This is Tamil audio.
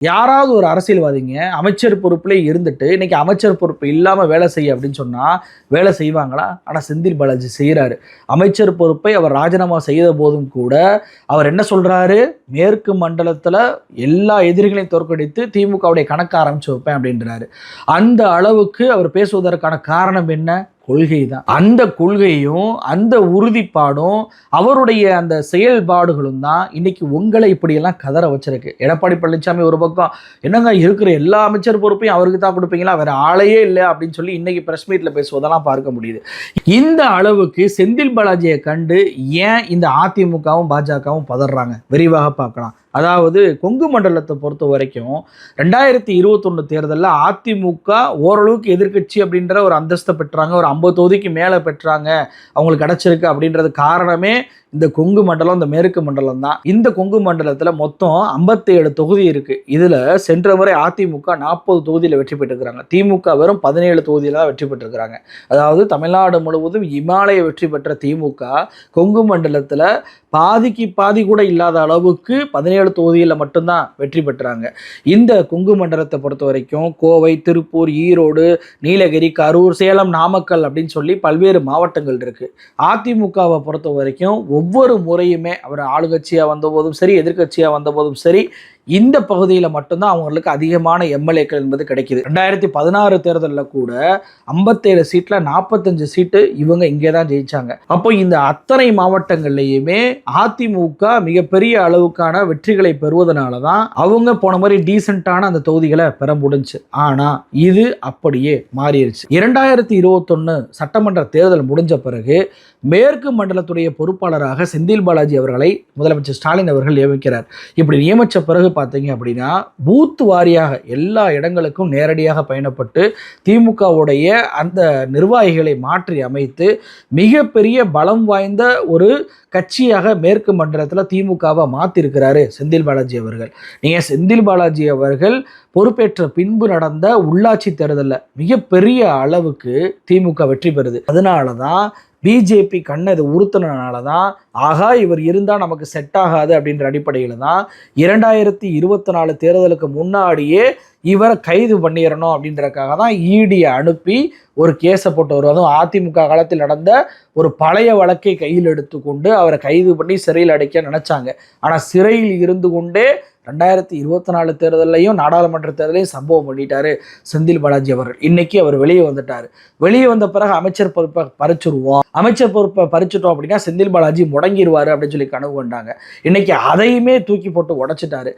யாராவது ஒரு அரசியல்வாதிங்க அமைச்சர் பொறுப்புல இருந்துட்டு இன்னைக்கு அமைச்சர் பொறுப்பு இல்லாம வேலை செய்ய அப்படின்னு சொன்னா வேலை செய்வாங்களா? ஆனா செந்தில் பாலாஜி செய்யறாரு. அமைச்சர் பொறுப்பை அவர் ராஜினாமா செய்த போதும் கூட அவர் என்ன சொல்றாரு? மேற்கு மண்டலத்துல எல்லா எதிரிகளையும் தோற்கடித்து திமுகவுடைய கணக்கு ஆரம்பிச்சு வைப்பேன் அப்படின்றாரு. அந்த அளவுக்கு அவர் பேசுவதற்கான காரணம் என்ன? கொள்கை தான். அந்த கொள்கையும் அந்த உறுதிப்பாடும் அவருடைய அந்த செயல்பாடுகளும் தான் இன்னைக்கு உங்களை இப்படியெல்லாம் கதற வச்சிருக்கு. எடப்பாடி பழனிசாமி ஒரு பக்கம் என்னங்க இருக்கிற எல்லா அமைச்சர் பொறுப்பையும் அவருக்கு தான் கொடுப்பீங்களா, வேற ஆளையே இல்லை அப்படின்னு சொல்லி இன்னைக்கு பிரஸ் மீட்ல பேசுவதெல்லாம் பார்க்க முடியுது. இந்த அளவுக்கு செந்தில் பாலாஜியை கண்டு ஏன் இந்த அதிமுகவும் பாஜகவும் பதறாங்க? விரிவாக பார்க்கலாம். அதாவது கொங்கு மண்டலத்தை பொறுத்த வரைக்கும் 2021 தேர்தலில் அதிமுக ஓரளவுக்கு எதிர்கட்சி அப்படின்ற ஒரு அந்தஸ்தை பெற்றாங்க. ஒரு 50 தொகுதிக்கு மேலே பெற்றாங்க, அவங்களுக்கு கிடைச்சிருக்கு அப்படின்றது காரணமே இந்த கொங்கு மண்டலம், இந்த மேற்கு மண்டலம் தான். இந்த கொங்கு மண்டலத்தில் மொத்தம் 57 தொகுதி இருக்கு. இதுல சென்ற முறை அதிமுக 40 தொகுதியில் வெற்றி பெற்றிருக்கிறாங்க. திமுக வெறும் 17 தொகுதியில தான் வெற்றி பெற்றிருக்கிறாங்க. அதாவது தமிழ்நாடு முழுவதும் இமாலய வெற்றி பெற்ற திமுக கொங்கு மண்டலத்தில் பாதிக்கு பாதி கூட இல்லாத அளவுக்கு 17 தொகுதியில் மட்டும்தான் வெற்றி பெற்றாங்க. இந்த கொங்கு மண்டலத்தை பொறுத்த வரைக்கும் கோவை, திருப்பூர், ஈரோடு, நீலகிரி, கரூர், சேலம், நாமக்கல் அப்படின்னு சொல்லி பல்வேறு மாவட்டங்கள் இருக்கு. அதிமுகவை பொறுத்த வரைக்கும் ஒவ்வொரு முறையுமே அவர் ஆளுங்கட்சியாக வந்த போதும் சரி, எதிர்கட்சியாக வந்த போதும் சரி, இந்த பகுதியில் மட்டும்தான் அவங்களுக்கு அதிகமான எம்எல்ஏக்கள் என்பது கிடைக்குது. 2016 தேர்தலில் கூட 57 சீட்ல 45 சீட்டு இவங்க இங்கே தான் ஜெயிச்சாங்க. அப்போ இந்த அத்தனை மாவட்டங்கள்லையுமே அதிமுக மிகப்பெரிய அளவுக்கான வெற்றிகளை பெறுவதனால தான் அவங்க போன மாதிரி டீசென்டான அந்த தொகுதிகளை பெற முடிஞ்சு. ஆனா இது அப்படியே மாறிடுச்சு. 2021 சட்டமன்ற தேர்தல் முடிஞ்ச பிறகு மேற்கு மண்டலத்துடைய பொறுப்பாளராக செந்தில் பாலாஜி அவர்களை முதலமைச்சர் ஸ்டாலின் அவர்கள் நியமிக்கிறார். இப்படி நியமிச்ச பிறகு பார்த்தீங்க அப்படின்னா பூத் வாரியாக எல்லா இடங்களுக்கும் நேரடியாக பயணப்பட்டு திமுகவுடைய அந்த நிர்வாகிகளை மாற்றி அமைத்து மிகப்பெரிய பலம் வாய்ந்த ஒரு கட்சியாக மேற்கு மண்டலத்தில் திமுகவை மாற்றிருக்கிறாரு செந்தில் பாலாஜி அவர்கள். நீங்கள் செந்தில் பாலாஜி அவர்கள் பொறுப்பேற்ற பின்பு நடந்த உள்ளாட்சி தேர்தலில் மிகப்பெரிய அளவுக்கு திமுக வெற்றி பெறுது. அதனால தான் பிஜேபி கண்ணை இது உறுத்தினால தான் ஆகா இவர் இருந்தால் நமக்கு செட் ஆகாது அப்படின்ற அடிப்படையில் தான் 2024 தேர்தலுக்கு முன்னாடியே இவரை கைது பண்ணிடணும் அப்படின்றதுக்காக தான் இடியை அனுப்பி ஒரு கேஸை போட்டு வரும். அதுவும் அதிமுக காலத்தில் நடந்த ஒரு பழைய வழக்கை கையில் எடுத்துக்கொண்டு அவரை கைது பண்ணி சிறையில் அடைக்க நினைச்சாங்க. ஆனால் சிறையில் இருந்து கொண்டே 2024 தேர்தலையும் நாடாளுமன்ற தேர்தலையும் சம்பவம் பண்ணிட்டாரு செந்தில் பாலாஜி அவர்கள். இன்னைக்கு அவர் வெளியே வந்துட்டாரு. வெளியே வந்த பிறகு அமைச்சர் பொறுப்பை பறிச்சுருவோம், அமைச்சர் பொறுப்பை பறிச்சுட்டோம் அப்படின்னா செந்தில் பாலாஜி முடங்கிடுவாரு அப்படின்னு சொல்லி கனவு கொண்டாங்க. இன்னைக்கு அதையுமே தூக்கி போட்டு உடைச்சிட்டாரு.